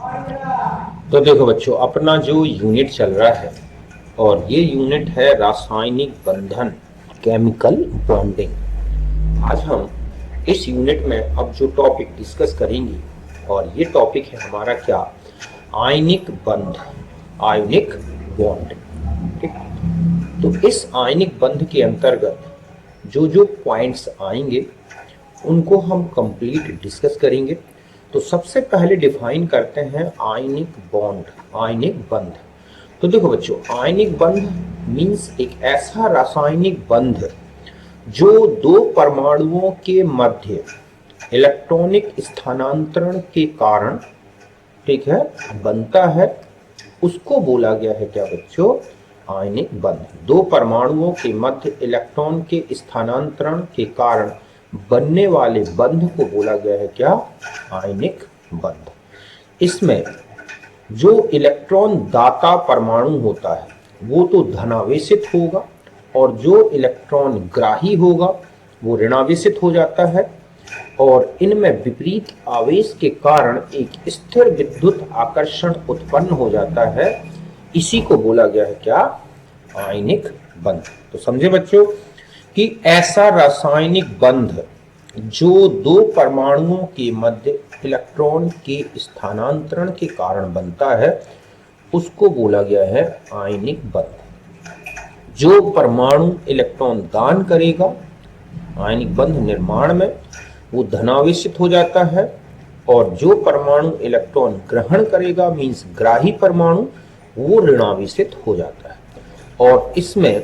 तो देखो बच्चों, अपना जो यूनिट चल रहा है और ये यूनिट है रासायनिक बंधन, केमिकल बॉन्डिंग। आज हम इस यूनिट में अब जो टॉपिक डिस्कस करेंगे, और ये टॉपिक है हमारा क्या, आयनिक बंध, आयनिक बॉन्ड। ठीक। तो इस आयनिक बंध के अंतर्गत जो जो पॉइंट्स आएंगे उनको हम कंप्लीट डिस्कस करेंगे। तो सबसे पहले डिफाइन करते हैं आयनिक बॉन्ड, आयनिक बंध। तो देखो बच्चों, आयनिक बंध मीन्स एक ऐसा रासायनिक बंध जो दो परमाणुओं के मध्य इलेक्ट्रॉनिक स्थानांतरण के कारण, ठीक है, बनता है। उसको बोला गया है क्या बच्चों, आयनिक बंध। दो परमाणुओं के मध्य इलेक्ट्रॉन के स्थानांतरण के कारण बनने वाले बंध को बोला गया है क्या, आयनिक बंध। इसमें जो इलेक्ट्रॉन दाता परमाणु होता है वो तो धनावेशित होगा, और जो इलेक्ट्रॉन ग्राही होगा वो ऋणावेशित हो जाता है। और इनमें विपरीत आवेश के कारण एक स्थिर विद्युत आकर्षण उत्पन्न हो जाता है। इसी को बोला गया है क्या, आयनिक बंध। तो समझे बच्चों कि ऐसा रासायनिक बंध जो दो परमाणुओं के मध्य इलेक्ट्रॉन के स्थानांतरण के कारण बनता है उसको बोला गया है आयनिक बंध। जो परमाणु इलेक्ट्रॉन दान करेगा आयनिक बंध निर्माण में वो धनावेशित हो जाता है, और जो परमाणु इलेक्ट्रॉन ग्रहण करेगा मीन्स ग्राही परमाणु, वो ऋणावेशित हो जाता है। और इसमें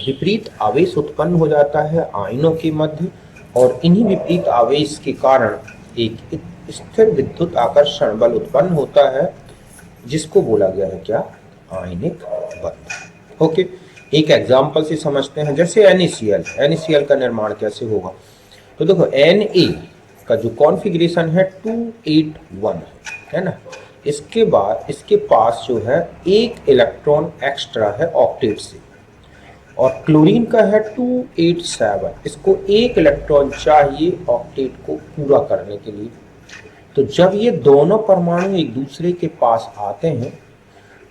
विपरीत आवेश उत्पन्न हो जाता है आयनों के मध्य, और इन्हीं विपरीत आवेश के कारण एक स्थिर विद्युत आकर्षण बल उत्पन्न होता है, जिसको बोला गया है क्या, आयनिक बंध। ओके, एक एग्जांपल से समझते हैं। जैसे NaCl, NaCl का निर्माण कैसे होगा। तो देखो, Na का जो कॉन्फ़िगरेशन है 281 है ना। इसके बाद इसके पास जो है एक इलेक्ट्रॉन एक्स्ट्रा है ऑक्टेट से, और क्लोरीन का है 287। इसको एक इलेक्ट्रॉन चाहिए ऑक्टेट को पूरा करने के लिए। तो जब ये दोनों परमाणु एक दूसरे के पास आते हैं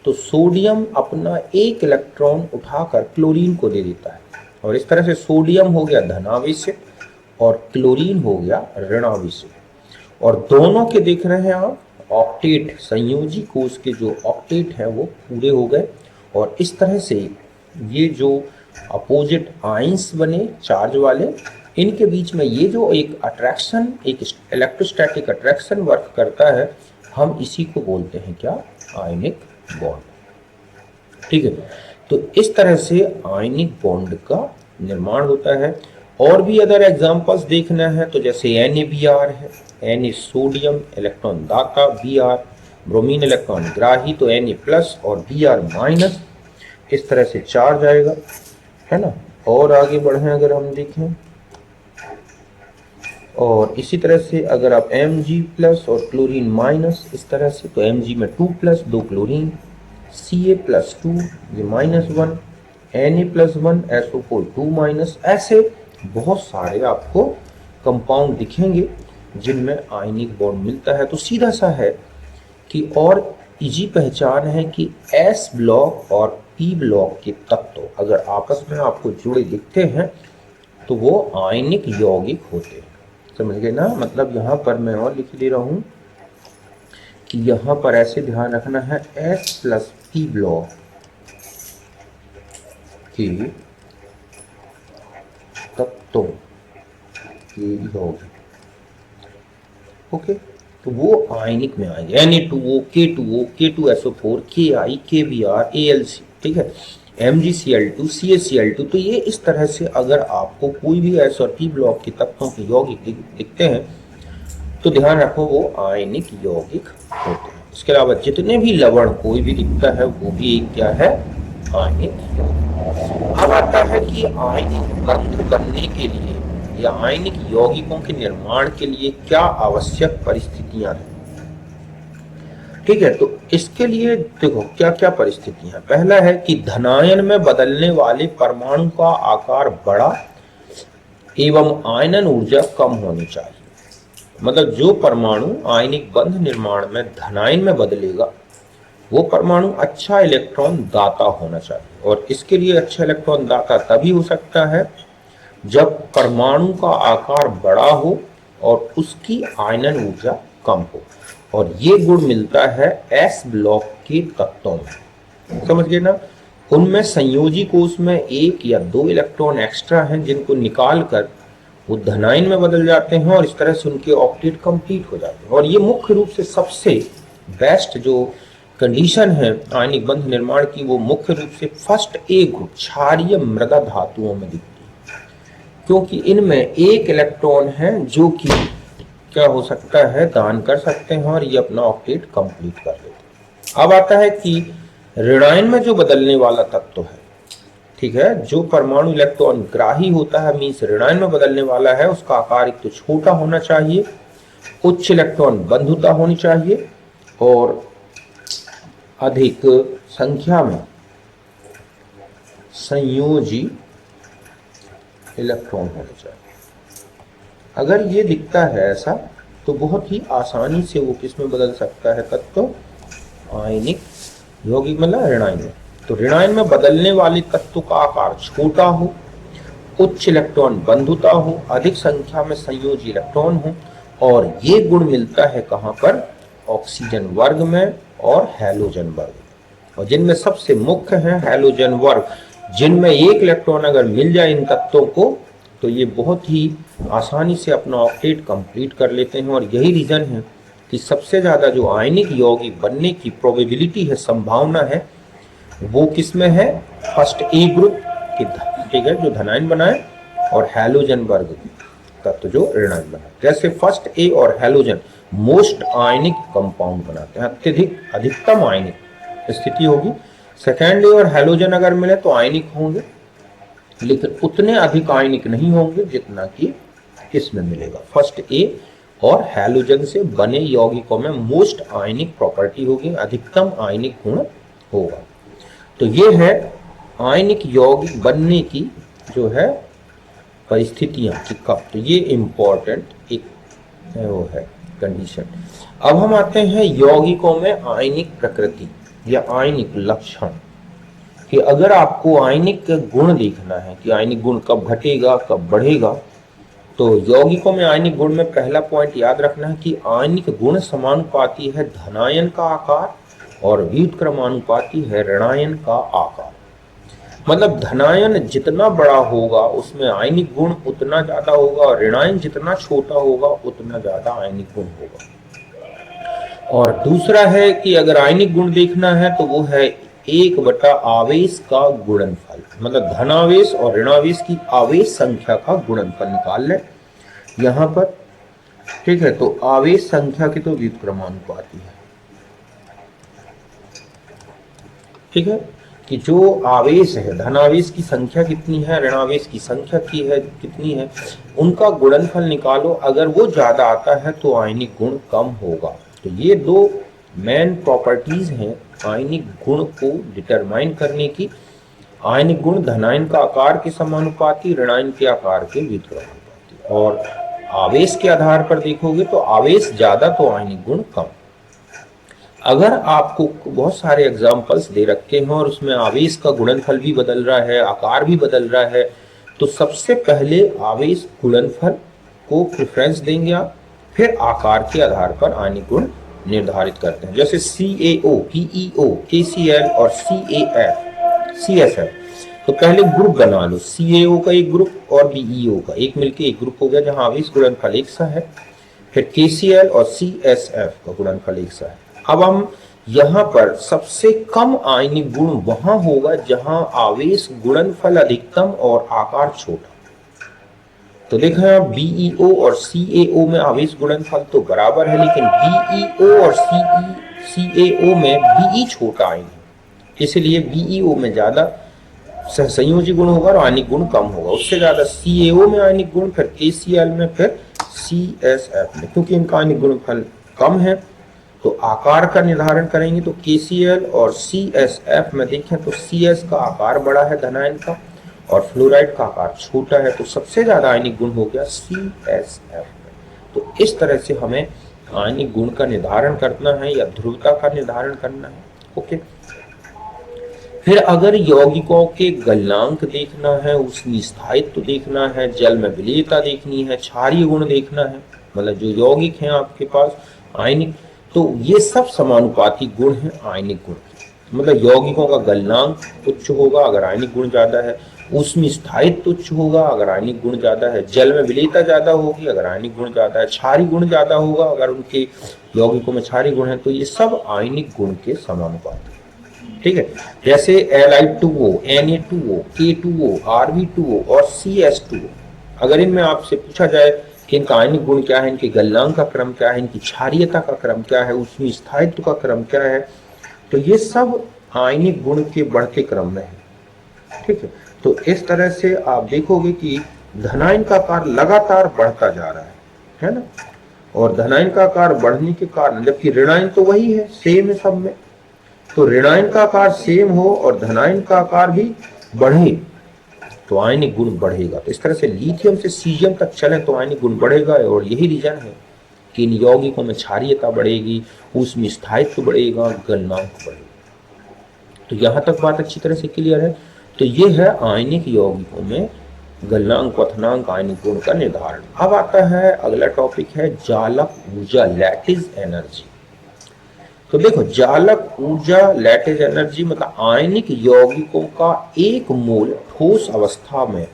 तो सोडियम अपना एक इलेक्ट्रॉन उठाकर क्लोरीन को दे देता है, और इस तरह से सोडियम हो गया धनावेशित और क्लोरीन हो गया ऋणावेशित। और दोनों के देख रहे हैं आप, ऑक्टेट संयोजी कोष के जो ऑक्टेट हैं वो पूरे हो गए। और इस तरह से ये जो अपोजिट आयंस बने चार्ज वाले, इनके बीच में ये जो एक अट्रैक्शन, एक इलेक्ट्रोस्टैटिक अट्रैक्शन वर्क करता है, हम इसी को बोलते हैं क्या, आयनिक बॉन्ड। ठीक है। तो इस तरह से आयनिक बॉन्ड का निर्माण होता है। और भी अदर एग्जांपल्स देखना है तो जैसे NaBr है, Na सोडियम इलेक्ट्रॉन दाता, Br ब्रोमीन इलेक्ट्रॉन ग्राही, तो Na+ और Br-, इस तरह से चार्ज आएगा, है ना। और आगे बढ़े अगर हम देखें, और इसी तरह से अगर आप Mg+ और क्लोरीन-, इस तरह से, तो Mg में 2+, 2 क्लोरीन, Ca+2 ये -1, Na+1 SO4 2-, ऐसे बहुत सारे आपको कंपाउंड दिखेंगे जिनमें आयनिक बॉन्ड मिलता है। तो सीधा सा है कि, और इजी पहचान है कि S ब्लॉक और P ब्लॉक के तत्व अगर आपस में आपको जुड़े दिखते हैं तो वो आयनिक यौगिक होते हैं। समझ गए ना। मतलब यहाँ पर मैं और लिख दे रहा हूँ कि यहाँ पर ऐसे ध्यान रखना है, S+P ब्लॉक के तत्वों के यौगिक, ओके, तो वो आयनिक में आएंगे। Na2O, K2O, K2SO4, Ki, KBr, AlC, ठीक है, MgCl2, CaCl2। तो ये इस तरह से अगर आपको कोई भी S और P ब्लॉक के तत्वों के यौगिक दिखते हैं तो ध्यान रखो वो आयनिक यौगिक होते हैं। इसके अलावा जितने भी लवण कोई भी दिखता है वो भी क्या है, आयनिक यौगिक। अब आता है कि आयनिक बंध बनने के लिए या आयनिक यौगिकों के निर्माण के लिए क्या आवश्यक परिस्थितियां हैं। ठीक है, तो इसके लिए देखो क्या क्या परिस्थितियां। पहला है कि धनायन में बदलने वाले परमाणु का आकार बड़ा एवं आयनन ऊर्जा कम होनी चाहिए। मतलब जो परमाणु आयनिक बंध निर्माण में धनायन में बदलेगा वो परमाणु अच्छा इलेक्ट्रॉन दाता होना चाहिए। और इसके लिए अच्छा इलेक्ट्रॉन दाता तभी हो सकता है जब परमाणु का आकार बड़ा हो और उसकी आयनन ऊर्जा कम हो। और ये गुण मिलता है एस ब्लॉक के तत्वों में। समझ गए ना? उनमें संयोजी कोष में एक या दो इलेक्ट्रॉन एक्स्ट्रा हैं जिनको निकाल कर वो धनायन में बदल जाते हैं और इस तरह से उनके ऑक्टेट कंप्लीट हो जाते हैं। और ये मुख्य रूप से सबसे बेस्ट जो कंडीशन है आयनिक बंध निर्माण की, वो मुख्य रूप से फर्स्ट ए ग्रुप क्षारीय मृदा धातुओं में दिखती है, क्योंकि इनमें एक इलेक्ट्रॉन है जो कि क्या हो सकता है, दान कर सकते हैं और ये अपना ऑक्टेट कंप्लीट कर लेते हैं। अब आता है कि ऋणायन में जो बदलने वाला तत्व है, ठीक है, जो परमाणु इलेक्ट्रॉन ग्राही होता है, मीन्स ऋणायन में बदलने वाला है, उसका आकार एक तो छोटा होना चाहिए, उच्च इलेक्ट्रॉन बंधुता होनी चाहिए और अधिक संख्या में संयोजी इलेक्ट्रॉन होने चाहिए। अगर ये दिखता है ऐसा तो बहुत ही आसानी से वो किस में बदल सकता है तत्व, आयनिक यौगिक मतलब ऋणायन में। तो ऋणायन में बदलने वाले तत्व का आकार छोटा हो, उच्च इलेक्ट्रॉन बंधुता हो, अधिक संख्या में संयोजी इलेक्ट्रॉन हो। और ये गुण मिलता है कहां पर, ऑक्सीजन वर्ग में और हैलोजन वर्ग। और जिनमें सबसे मुख्य है हैलोजन वर्ग, जिनमें एक इलेक्ट्रॉन अगर मिल जाए इन तत्वों को तो ये बहुत ही आसानी से अपना ऑक्टेट कंप्लीट कर लेते हैं। और यही रीजन है कि सबसे ज्यादा जो आयनिक यौगिक बनने की प्रोबेबिलिटी है, संभावना है, वो किसमें है, फर्स्ट ए ग्रुप की, ठीक है, जो धनायन बनाए, और हैलोजन वर्ग तत्व जो ऋणायन बनाए। जैसे फर्स्ट ए और हैलोजन मोस्ट आयनिक कंपाउंड बनाते हैं, अत्यधिक अधिकतम आयनिक स्थिति होगी। सेकेंड ए और हैलोजन अगर मिले तो आयनिक होंगे, लेकिन उतने अधिक आयनिक नहीं होंगे जितना कि इसमें मिलेगा। फर्स्ट ए और हैलोजन से बने यौगिकों में मोस्ट आयनिक प्रॉपर्टी होगी, अधिकतम आयनिक गुण होगा। तो ये है आयनिक यौगिक बनने की जो है परिस्थितियां कि कब, तो ये इंपॉर्टेंट एक वो है कंडीशन। अब हम आते हैं यौगिकों में आयनिक प्रकृति या आयनिक लक्षण, कि अगर आपको आयनिक गुण देखना है कि आयनिक गुण कब घटेगा कब बढ़ेगा, तो यौगिकों में आयनिक गुण में पहला पॉइंट याद रखना है कि आयनिक गुण समानुपाती है धनायन का आकार और व्युत्क्रमानुपाती है ऋणायन का आकार। मतलब धनायन जितना बड़ा होगा उसमें आयनिक गुण उतना ज्यादा होगा और ऋणायन जितना छोटा होगा उतना ज्यादा आयनिक गुण होगा। और दूसरा है कि अगर आयनिक गुण देखना है तो वो है 1/, आवेश का गुणनफल, मतलब धनावेश और ऋणावेश की आवेश संख्या का गुणनफल निकाल लें यहां पर, ठीक है। तो आवेश संख्या की तो व्युत्क्रमानुपाती है, ठीक है, कि जो आवेश है, धनावेश की संख्या कितनी है, ऋणावेश की संख्या की है कितनी है, उनका गुणनफल निकालो। अगर वो ज्यादा आता है तो आयनिक गुण कम होगा। तो ये दो मेन प्रॉपर्टीज हैं आयनिक गुण को डिटरमाइन करने की। आयनिक गुण धनायन का आकार के समानुपाती, ऋणायन के आकार के व्युत्क्रमानुपाती। और आवेश के आधार पर देखोगे तो आवेश ज्यादा तो आयनिक गुण कम। अगर आपको बहुत सारे एग्जाम्पल्स दे रखे हैं और उसमें आवेश का गुणनफल भी बदल रहा है, आकार भी बदल रहा है, तो सबसे पहले आवेश गुणनफल को प्रेफरेंस देंगे आप, फिर आकार के आधार पर आयनिक गुण निर्धारित करते हैं। जैसे CaO, PeO, KCl और CSF, तो पहले ग्रुप बना लो, CaO का एक ग्रुप और BeO का एक मिलके एक ग्रुप हो गया जहां आवेश गुणनफल एक सा है। फिर KCl और CSF का गुणनफल एक सा है। अब हम यहाँ पर सबसे कम आयनिक गुण वहां होगा जहां आवेश गुणनफल अधिकतम और आकार छोटा। तो देखा आप BeO और CaO में आवेश गुणनफल तो बराबर है, लेकिन BeO और CaO में Be छोटा आएंगे, इसलिए BeO में ज्यादा संयोजी गुण होगा और आयनिक गुण कम होगा। उससे ज्यादा CaO में आयनिक गुण, फिर KCl में, फिर CSF में। क्योंकि इनका आयनिक गुणनफल कम है तो आकार का निर्धारण करेंगे। तो KCl और CSF में देखें तो CS का आकार बड़ा है धनायन का और फ्लोराइड का आकार छोटा है, तो सबसे ज्यादा आयनिक गुण हो गया CSF में। तो इस तरह से हमें आयनिक गुण का निर्धारण करना है या ध्रुवता का निर्धारण करना है। ओके, फिर अगर यौगिकों के गलनांक देखना है, उसमें स्थायित्व देखना है, जल में विलेयता देखनी है, क्षारीय गुण देखना है, मतलब जो यौगिक हैं आपके पास आयनिक, तो ये सब समानुपाती गुण हैं आयनिक गुण के। मतलब यौगिकों का गलनांक उच्च होगा अगर आयनिक गुण ज्यादा है, उसमें स्थायित्व उच्च होगा अगर आयनिक गुण ज्यादा है, जल में विलेयता ज्यादा होगी अगर आयनिक गुण ज्यादा है, क्षारीय गुण ज्यादा होगा अगर उनके यौगिकों में क्षारीय गुण है। तो ये सब आयनिक गुण के समानुपाती, ठीक है। जैसे Li2O, Na2O, K2O, Rb2O और CS2O, अगर इनमें आपसे पूछा जाए कि इनका आयनिक गुण क्या है, इनके गलनांक का क्रम क्या है, इनकी क्षारीयता का क्रम क्या है, उसमें स्थायित्व का क्रम क्या है, तो ये सब आयनिक गुण के बढ़ते क्रम में है, ठीक है। तो इस तरह से आप देखोगे कि धनायन का आकार लगातार बढ़ता जा रहा है ना, और धनायन का आकार बढ़ने के कारण, जबकि ऋणायन तो वही है, सेम है सब में, तो ऋणायन का आकार सेम हो और धनायन का आकार भी बढ़े तो आयनिक गुण बढ़ेगा। तो इस तरह से लिथियम से सीजियम तक चले तो आयनिक गुण बढ़ेगा, और यही रीजन है कि इन यौगिकों में क्षारीयता बढ़ेगी, उसमें स्थायित्व बढ़ेगा, गलनांक बढ़ेगा। तो यहां तक बात अच्छी तरह से क्लियर है। तो ये है आयनिक यौगिकों में गलनांक, क्वथनांक, आयनिक गुण का निर्धारण। अब आता है अगला टॉपिक है जालक ऊर्जा, लैटिस एनर्जी। तो देखो, जालक ऊर्जा, लैटिस एनर्जी मतलब आयनिक यौगिकों का एक मोल ठोस अवस्था में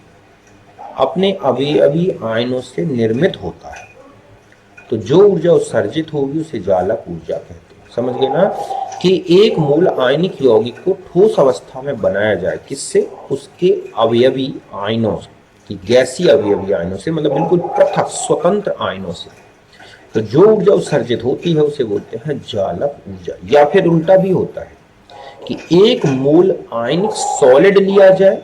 अपने अवयवी आयनों से निर्मित होता है। तो जो ऊर्जा उत्सर्जित होगी उसे जालक ऊर्जा कहते हैं। समझ गए ना कि एक मोल आयनिक यौगिक को ठोस अवस्था में बनाया जाए, किससे? उसके अवयवी आयनों से, कि गैसीय अवयवी आयनों से, मतलब बिल्कुल पृथक स्वतंत्र आयनों से। तो जो ऊर्जा उत्सर्जित होती है उसे बोलते हैं जालक ऊर्जा। या फिर उल्टा भी होता है कि एक मोल आयनिक सॉलिड लिया जाए,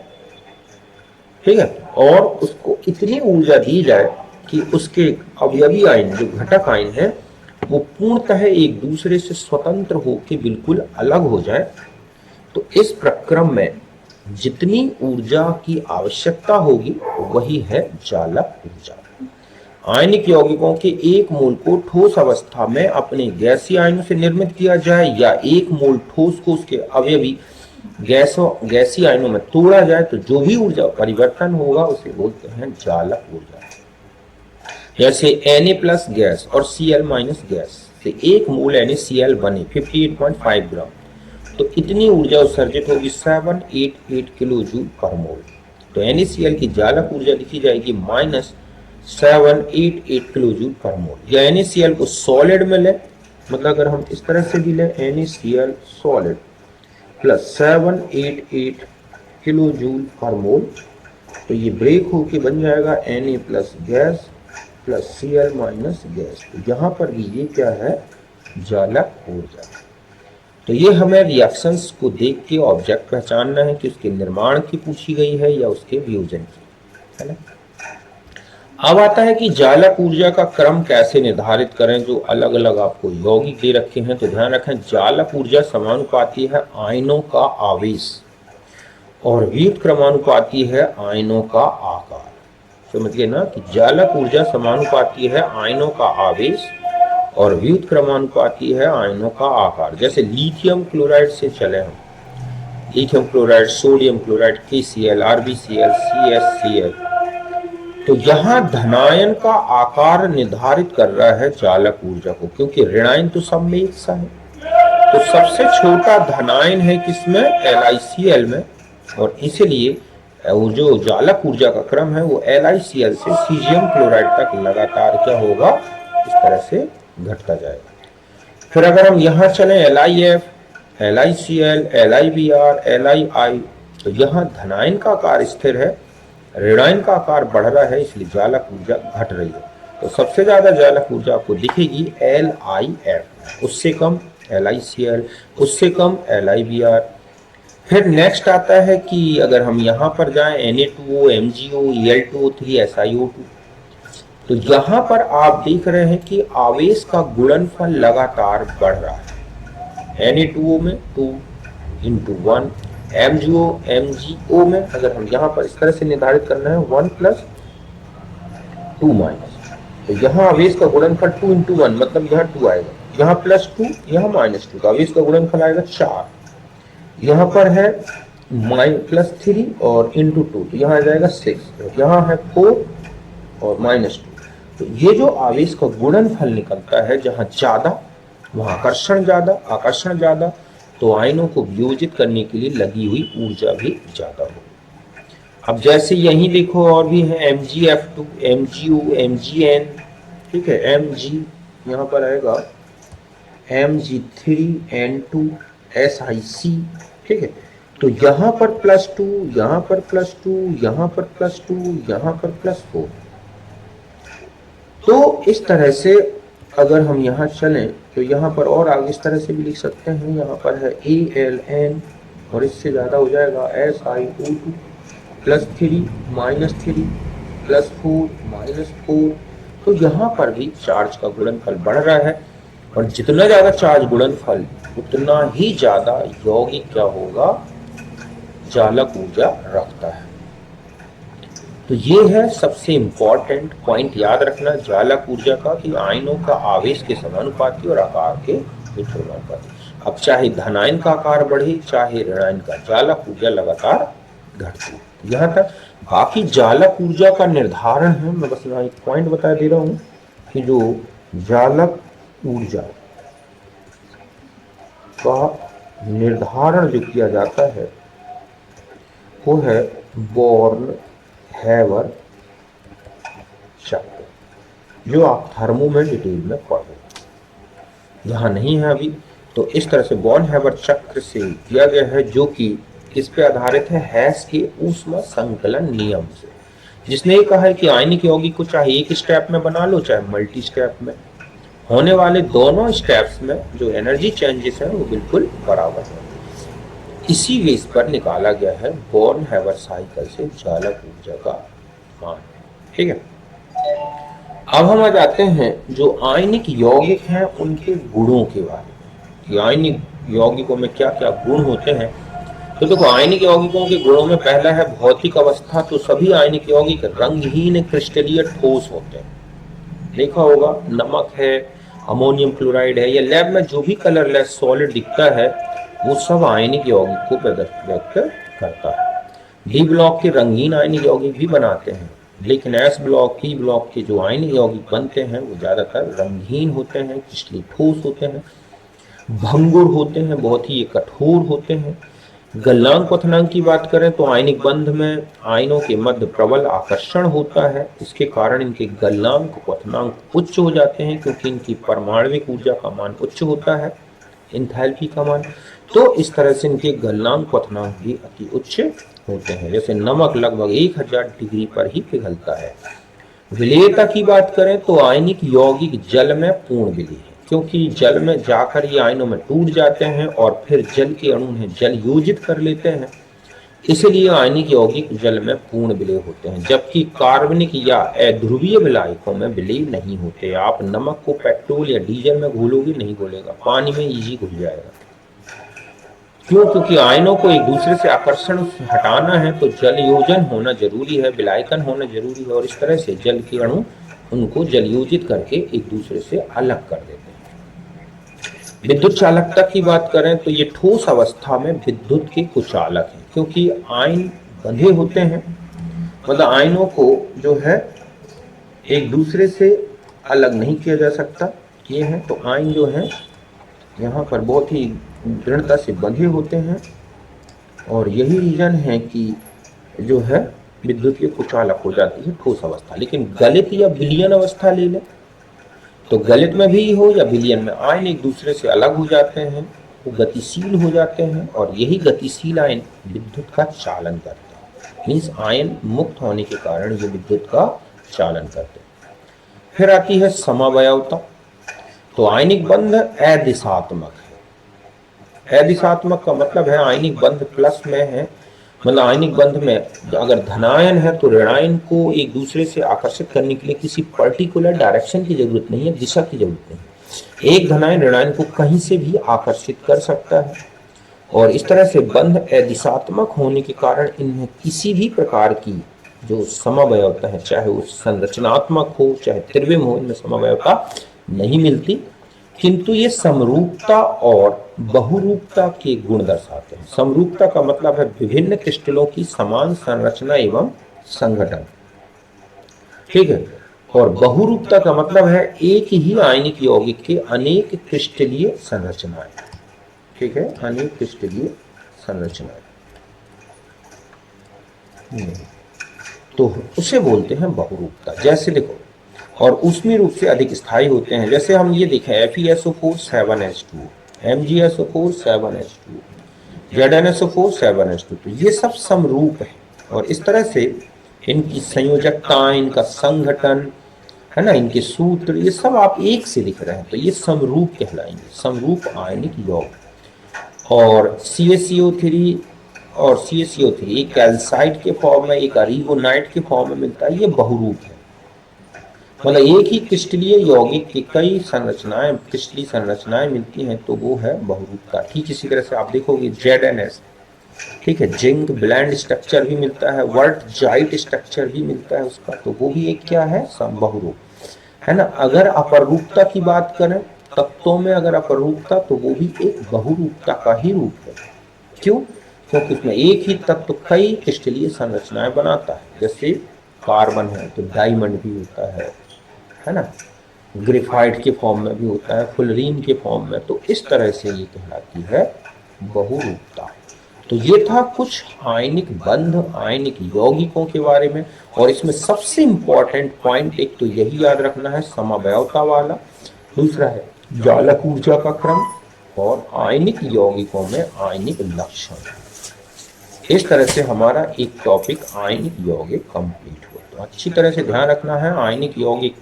ठीक है, और उसको इतनी ऊर्जा दी जाए कि उसके अवयवी आयन, जो घटक आयन है, वो पूर्णतः एक दूसरे से स्वतंत्र होकर बिल्कुल अलग हो जाए। तो इस प्रक्रम में जितनी ऊर्जा की आवश्यकता होगी वही है जालक ऊर्जा। आयनिक यौगिकों के एक मोल को ठोस अवस्था में अपने गैसीय आयनों से निर्मित किया जाए, या एक मोल ठोस को उसके अवयवी गैसीय आयनों में तोड़ा जाए, तो जो भी ऊर्जा परिवर्तन होगा उसे बोलते हैं जालक ऊर्जा। जैसे Na प्लस गैस और Cl माइनस गैस से एक मोल NaCl बने 58.5 ग्राम, तो इतनी ऊर्जा उत्सर्जित होगी 788 किलो जूल पर मोल। तो NaCl की जालक ऊर्जा लिखी जाएगी -788 किलो जूल पर मोल। या NaCl को सॉलिड में ले, मतलब अगर हम इस तरह से भी ले NaCl solid plus 788 kilo joule per mole, तो ये ब्रेक होके बन जाएगा Na plus gas plus Cl minus gas. तो यहाँ पर भी ये क्या है? जालक ऊर्जा। तो ये हमें रिएक्शंस को देख के ऑब्जेक्ट पहचानना है कि उसके निर्माण की पूछी गई है या उसके वियोजन की, है ना। अब आता है कि जालक ऊर्जा का क्रम कैसे निर्धारित करें, जो अलग अलग आपको यौगिक दे रखे हैं। तो ध्यान रखें, जालक ऊर्जा समानुपाती है आयनों का आवेश और व्युत्क्रमानुपाती है आयनों का आकार। समझिए ना कि जालक ऊर्जा समानुपाती है आयनों का आवेश और व्युत्क्रमानुपाती है आयनों का आकार। जैसे लिथियम क्लोराइड से चले हम, lithium chloride, sodium chloride, KCl, RbCl, CsCl, तो यहाँ धनायन का आकार निर्धारित कर रहा है जालक ऊर्जा को, क्योंकि ऋणायन तो सब में एक सा है। तो सबसे छोटा धनायन है किसमें? LiCl में, और इसलिए वो जो जालक ऊर्जा का क्रम है वो LiCl से सीजियम क्लोराइड तक लगातार क्या होगा? इस तरह से घटता जाएगा। फिर अगर हम यहाँ चलें LiF, LiCl, LiBr, Li, तो यहाँ धनायन का आकार स्थिर है, ऋणायन का आकार बढ़ रहा है, इसलिए जालक ऊर्जा घट रही है। तो सबसे ज्यादा जालक ऊर्जा आपको दिखेगी LiF, उससे कम LiCl, उससे कम LiBr। फिर नेक्स्ट आता है कि अगर हम यहाँ पर जाएं Na2O, MgO, Al2O3, SiO2, तो यहाँ पर आप देख रहे हैं कि आवेश का गुणनफल लगातार बढ़ रहा है। Na2O में 2:1, MgO में अगर हम यहाँ पर इस तरह से निर्धारित करना है 1 + 2 - तो यहाँ आवेश का गुणनफल 2 into 1 मतलब यहाँ 2 आएगा, यहाँ +2 यहाँ -2, तो आवेश का गुणनफल आएगा 4। यहाँ पर है +3 और × 2 तो यहाँ आ जाएगा 6, यहाँ है 4 और -2। तो ये जो आवेश का गुणनफल निकलता है, जहाँ ज्यादा वहाँ आकर्षण ज्यादा, तो आयनों को वियोजित करने के लिए लगी हुई ऊर्जा भी ज्यादा हो। अब जैसे यहीं देखो और भी है MgF2, MgO, MgN, ठीक है, Mg यहाँ पर आएगा Mg3N2 SiC, ठीक है। तो यहाँ पर +2, यहाँ पर +2, यहाँ पर +2, यहाँ पर +4। तो इस तरह से अगर हम यहाँ चलें तो यहाँ पर और आगे इस तरह से भी लिख सकते हैं, यहाँ पर है ALN और इससे ज्यादा हो जाएगा SiO2 +3 -3 +4 -4। तो यहाँ पर भी चार्ज का गुणनफल बढ़ रहा है, और जितना ज्यादा चार्ज गुणनफल उतना ही ज्यादा यौगिक क्या होगा, चालक ऊर्जा रखता है। तो ये है सबसे इंपॉर्टेंट पॉइंट याद रखना चालक ऊर्जा का, कि आयनों का आवेश के समानुपाती और आकार के विपरीतानुपाती। अब चाहे धनायन का आकार बढ़े चाहे ऋणायन का, चालक ऊर्जा लगातार घटती है। यहाँ तक बाकी चालक ऊर्जा का निर्धारण है, मैं बस यहाँ एक पॉइंट बता दे रहा हूँ कि जो चालक ऊर्जा का निर्धारण जो किया जाता है वो है बॉर्न-हैबर चक्र, जो आप थर्मो में डिटेल में पढ़ो, यहाँ नहीं है अभी। तो इस तरह से बॉर्न-हैबर चक्र से किया गया है, जो कि इस पे आधारित है हैस के ऊष्मा संकलन नियम से, जिसने ये कहा है कि आयनिक यौगिक को चाहे एक स्टेप में बना लो चाहे मल्टी स्टेप में, होने वाले दोनों स्टेप्स में जो एनर्जी चेंजेस हैं वो बिल्कुल बराबर है। इसी बेस पर निकाला गया है बॉर्न-हैबर साइकिल से चालक ऊर्जा का मान, ठीक है। अब हम आ जाते हैं जो आयनिक यौगिक हैं उनके गुणों के बारे में, कि आयनिक यौगिकों में क्या क्या गुण होते हैं। तो देखो, आयनिक यौगिकों के गुणों में पहला है भौतिक अवस्था। तो सभी आयनिक यौगिक रंगहीन क्रिस्टलीय ठोस होते हैं, देखा होगा, नमक है, अमोनियम क्लोराइड है, या लैब में जो भी कलरलेस सॉलिड दिखता है वो सब आयनिक यौगिक को व्यक्त करता है। डी ब्लॉक के रंगीन आयनिक यौगिक भी बनाते हैं, लेकिन एस ब्लॉक, पी ब्लॉक के जो आयनिक यौगिक बनते हैं वो ज्यादातर रंगहीन होते हैं, इसलिए ठोस होते हैं, भंगुर होते हैं, बहुत ही कठोर होते हैं। गलनांक क्वथनांक की बात करें तो आयनिक बंध में आयनों के मध्य प्रबल आकर्षण होता है, इसके कारण इनके गलनांक क्वथनांक उच्च हो जाते हैं, क्योंकि इनकी परमाणविक ऊर्जा का मान उच्च होता है, एंथैल्पी का मान। तो इस तरह से इनके गलनांक क्वथनांक भी अति उच्च होते हैं। जैसे नमक लगभग 1000 डिग्री पर ही पिघलता है। विलेयता की बात करें तो आयनिक यौगिक जल में पूर्ण विलेय है, क्योंकि जल में जाकर ये आयनों में टूट जाते हैं और फिर जल के अणु में जल योजित कर लेते हैं, इसलिए आयनिक यौगिक जल में पूर्ण विलेय होते हैं। जबकि कार्बनिक या अध्रुवीय विलायकों में विलेय नहीं होते। आप नमक को पेट्रोल या डीजल में घोलोगे, नहीं घोलेगा, पानी में इजी घुल जाएगा। क्यों? क्योंकि आयनों को एक दूसरे से आकर्षण हटाना है तो जल योजन होना जरूरी है, विलायकन होना जरूरी है, और इस तरह से जल के अणु उनको जल योजित करके एक दूसरे से अलग कर देते हैं। विद्युत चालकता की बात करें तो ये ठोस अवस्था में विद्युत के कुचालक हैं, क्योंकि आयन बंधे होते हैं, मतलब आयनों को जो है एक दूसरे से अलग नहीं किया जा सकता। ये है तो आयन जो है यहाँ पर बहुत ही दृढ़ता से बंधे होते हैं, और यही रीजन है कि जो है विद्युत के कुचालक हो जाती है ठोस अवस्था। लेकिन गलित या विलयन अवस्था ले लें तो गलित में भी हो या विलयन में आयन एक दूसरे से अलग हो जाते हैं, वो गतिशील हो जाते हैं, और यही गतिशील आयन विद्युत का चालन करते हैं। मीन्स आयन मुक्त होने के कारण ये विद्युत का चालन करते हैं। फिर आती है समवयवता। तो आयनिक बंध अदिशात्मक है। अदिशात्मक का मतलब है आयनिक बंध प्लस में है, मतलब आयनिक बंध में अगर धनायन है तो ऋणायन को एक दूसरे से आकर्षित करने के लिए किसी पर्टिकुलर डायरेक्शन की जरूरत नहीं है, दिशा की जरूरत नहीं। एक धनायन ऋणायन को कहीं से भी आकर्षित कर सकता है, और इस तरह से बंध अदिशात्मक होने के कारण इनमें किसी भी प्रकार की जो समवयवता है, चाहे वो संरचनात्मक हो चाहे त्रिविम हो, इनमें समवयवता नहीं मिलती, किंतु ये समरूपता और बहुरूपता के गुण दर्शाते हैं। समरूपता का मतलब है विभिन्न क्रिस्टलों की समान संरचना एवं संगठन, ठीक है। और बहुरूपता का मतलब है एक ही आयनिक यौगिक के अनेक क्रिस्टलीय संरचनाएं, ठीक है, अनेक क्रिस्टलीय संरचनाएं। तो उसे बोलते हैं बहुरूपता। जैसे देखो, और ऊष्मीय रूप से अधिक स्थायी होते हैं। जैसे हम ये देखें FeSO4 7H2, MgSO4 7H2, ZnSO4 7H2, तो ये सब समरूप है। और इस तरह से इनकी संयोजकता, इनका संघटन है ना, इनके सूत्र, ये सब आप एक से लिख रहे हैं, तो ये समरूप कहलाएंगे, समरूप आयनिक यौग। और CaCO3 और CaCO3 एक कैल्साइट के फॉर्म में, एक अरिगोनाइट के फॉर्म में मिलता है, ये बहुरूप है। मतलब एक ही क्रिस्टलीय यौगिक की कई संरचनाएं, क्रिस्टलीय संरचनाएं मिलती हैं, तो वो है बहुरूपता। ठीक इसी तरह से आप देखोगे ZnS, ठीक है, जिंक ब्लेंड स्ट्रक्चर भी मिलता है, वर्ट जाइट स्ट्रक्चर भी मिलता है उसका, तो वो भी एक क्या है, बहुरूप है ना। अगर अपरूपता की बात करें तत्वों में, अगर अपरूपता, तो वो भी एक बहुरूपता का ही रूप है। क्यों? क्योंकि उसमें एक ही तत्व कई क्रिस्टलीय संरचनाएं बनाता है। जैसे कार्बन है तो डायमंड भी होता है ना, ग्रेफाइट के फॉर्म में भी होता है, फुलरीन के फॉर्म में, तो इस तरह से ये कहलाती है बहुरूपता। तो ये था कुछ आयनिक बंध, आयनिक यौगिकों के बारे में। और इसमें सबसे इंपॉर्टेंट पॉइंट एक तो यही याद रखना है, समवयवता वाला, दूसरा है जालक ऊर्जा का क्रम, और आयनिक यौगिकों में आयनिक लक्षण। इस तरह से हमारा एक टॉपिक आयनिक यौगिक कंप्लीट हुआ। तो अच्छी तरह से ध्यान रखना है, आयनिक यौगिक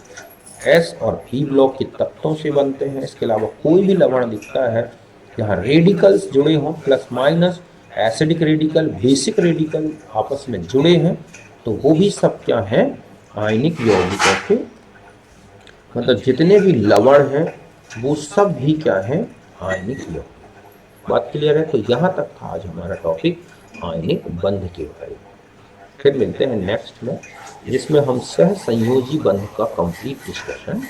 S और P ब्लॉक के तत्वों से बनते हैं। इसके अलावा कोई भी लवण दिखता है जहाँ रेडिकल्स जुड़े हों, plus minus, acidic radical, basic radical आपस में जुड़े हैं, तो वो भी सब क्या हैं, आयनिक यौगिकों के, मतलब जितने भी लवण हैं वो सब भी क्या हैं, आयनिक यौगिक। बात क्लियर है? तो यहाँ तक था आज हमारा टॉपिक आयनिक बंध के बारे में। फिर मिलते हैं नेक्स्ट में, जिसमें हम सह संयोजी बंध का कंप्लीट डिस्कशन